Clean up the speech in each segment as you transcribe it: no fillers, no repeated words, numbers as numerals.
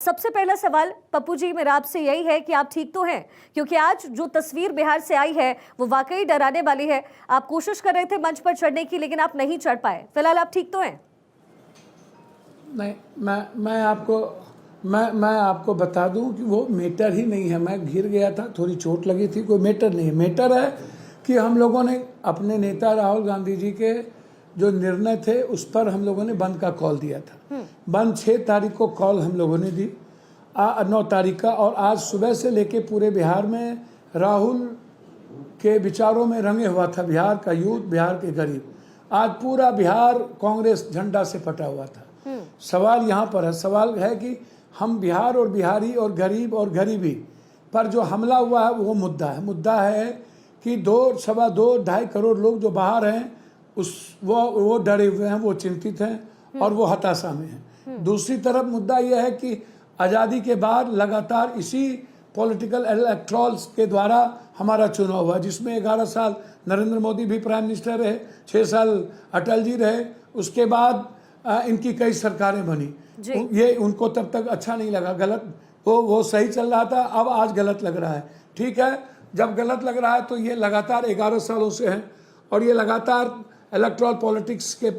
सबसे पहला सवाल पप्पू जी मेरा आपसे यही है कि आप ठीक तो हैं, क्योंकि आज जो तस्वीर बिहार से आई है वो वाकई डराने वाली है। आप कोशिश कर रहे थे मंच पर चढ़ने की, लेकिन आप नहीं चढ़ पाए। फिलहाल आप ठीक तो हैं? नहीं, मैं आपको बता दूं कि वो मैटर ही नहीं है। मैं गिर गया था, थोड़ी चोट लगी थी, कोई मैटर नहीं है। मैटर है कि हम लोगों ने अपने नेता राहुल गांधी जी के जो निर्णय थे उस पर हम लोगों ने बंद का कॉल दिया था। बंद 6 तारीख को कॉल हम लोगों ने दी, 9 तारीख का, और आज सुबह से लेके पूरे बिहार में राहुल के विचारों में रंगे हुआ था बिहार का यूथ, बिहार के गरीब। आज पूरा बिहार कांग्रेस झंडा से पटा हुआ था। सवाल यहाँ पर है, सवाल है कि हम बिहार और बिहारी और गरीब और गरीबी पर जो हमला हुआ है वो मुद्दा है कि 2.25 करोड़ लोग जो बाहर हैं वो डरे हुए हैं, वो चिंतित हैं और वो हताशा में हैं। दूसरी तरफ मुद्दा यह है कि आज़ादी के बाद लगातार इसी पॉलिटिकल इलेक्ट्रॉल्स के द्वारा हमारा चुनाव हुआ, जिसमें 11 साल नरेंद्र मोदी भी प्राइम मिनिस्टर रहे, 6 साल अटल जी रहे, उसके बाद इनकी कई सरकारें बनी। ये उनको तब तक अच्छा नहीं लगा, गलत, वो सही चल रहा था, अब आज गलत लग रहा है। ठीक है, जब गलत लग रहा है तो ये लगातार 11 सालों से है और ये लगातार इलेक्ट्रल पॉलिटिक्स के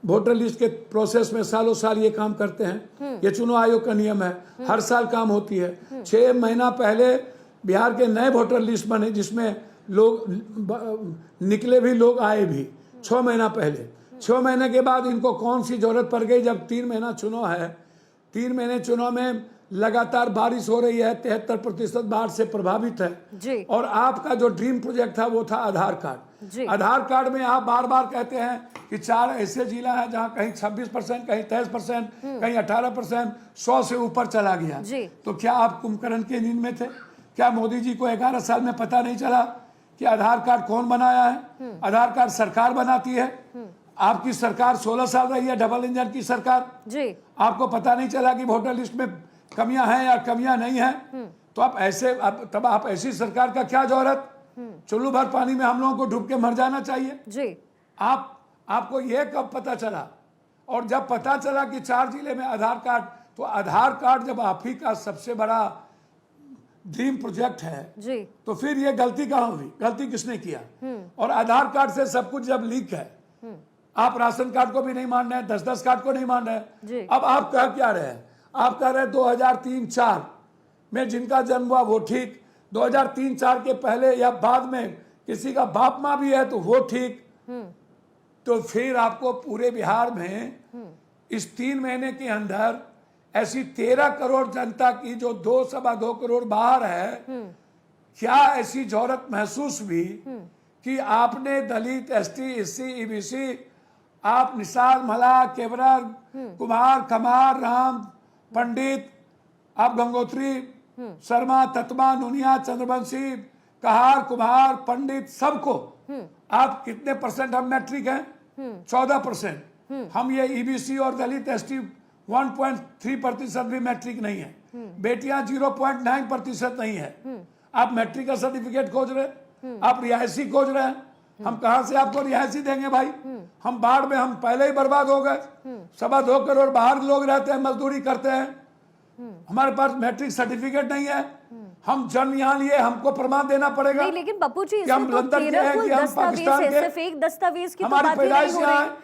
वोटर लिस्ट के प्रोसेस में सालों साल ये काम करते हैं। ये चुनाव आयोग का नियम है, हर साल काम होती है। 6 महीना पहले बिहार के नए वोटर लिस्ट बने, जिसमें लोग निकले भी, लोग आए भी 6 महीना पहले। 6 महीने के बाद इनको कौन सी जरूरत पड़ गई, जब 3 महीना चुनाव है। 3 महीने चुनाव में लगातार बारिश हो रही है, 73% बाढ़ से प्रभावित है जी। और आपका जो ड्रीम प्रोजेक्ट था वो था आधार कार्ड। आधार कार्ड में आप बार बार कहते हैं कि 4 ऐसे जिला है जहां कहीं 26%, कहीं 23%, कहीं 18%, 100 से ऊपर चला गया। तो क्या आप कुंभकर्ण के नींद में थे? क्या मोदी जी को 11 साल में पता नहीं चला कि आधार कार्ड कौन बनाया है? आधार कार्ड सरकार बनाती है। आपकी सरकार 16 साल रही है, डबल इंजन की सरकार जी। आपको पता नहीं चला कि वोटर लिस्ट में कमियां हैं या कमियां नहीं हैं? तो आप ऐसी सरकार का क्या जरूरत? चुल्लू भर पानी में हम लोगों को डूब के मर जाना चाहिए जी। आपको यह कब पता चला? और जब पता चला कि 4 जिले में आधार कार्ड, तो आधार कार्ड जब आप ही का सबसे बड़ा ड्रीम प्रोजेक्ट है जी, तो फिर ये गलती कहाँ हुई? गलती किसने किया? और आधार कार्ड से सब कुछ जब लीक है, आप राशन कार्ड को भी नहीं मान रहे हैं, 10-10 कार्ड को नहीं मान रहे हैं। अब आप कह क्या रहे हैं? आप कह रहे हैं 2003-4 में जिनका जन्म हुआ वो ठीक, 2003-4 के पहले या बाद में किसी का बाप माँ भी है तो वो ठीक। तो फिर आपको पूरे बिहार में इस 3 महीने के अंदर ऐसी 13 करोड़ जनता की जो 2.25 करोड़ बाहर है, क्या ऐसी जरूरत महसूस हुई कि आपने दलित, ST, SC, EBC, आप निषाद, मला, केवरर, कुमार, कमार, राम, पंडित, आप गंगोत्री, शर्मा, तत्मा, नुनिया, चंद्रवंशी, कहार, कुम्हार, पंडित, सबको आप कितने परसेंट हम मैट्रिक हैं? 14%। हम ये EBC और दलित, ST 1.3% भी मैट्रिक नहीं है। बेटियां 0.9% नहीं है। आप मैट्रिक का सर्टिफिकेट खोज रहे, आप रिहायशी खोज रहे हैं। हम कहां से आपको रिहायशी देंगे भाई? हम बाढ़ में हम पहले ही बर्बाद हो गए। 2.25 करोड़ बाहर लोग रहते हैं, मजदूरी करते हैं, हमारे पास मैट्रिक सर्टिफिकेट नहीं है। हम जन्म यहाँ लिए, हमको प्रमाण देना पड़ेगा। नहीं, लेकिन पप्पू जी, हम लंदन के हैं कि हम पाकिस्तान के? सिर्फ एक दस्तावेज की तो हमारी बात ही नहीं पैदाइश हो यहाँ रही। है।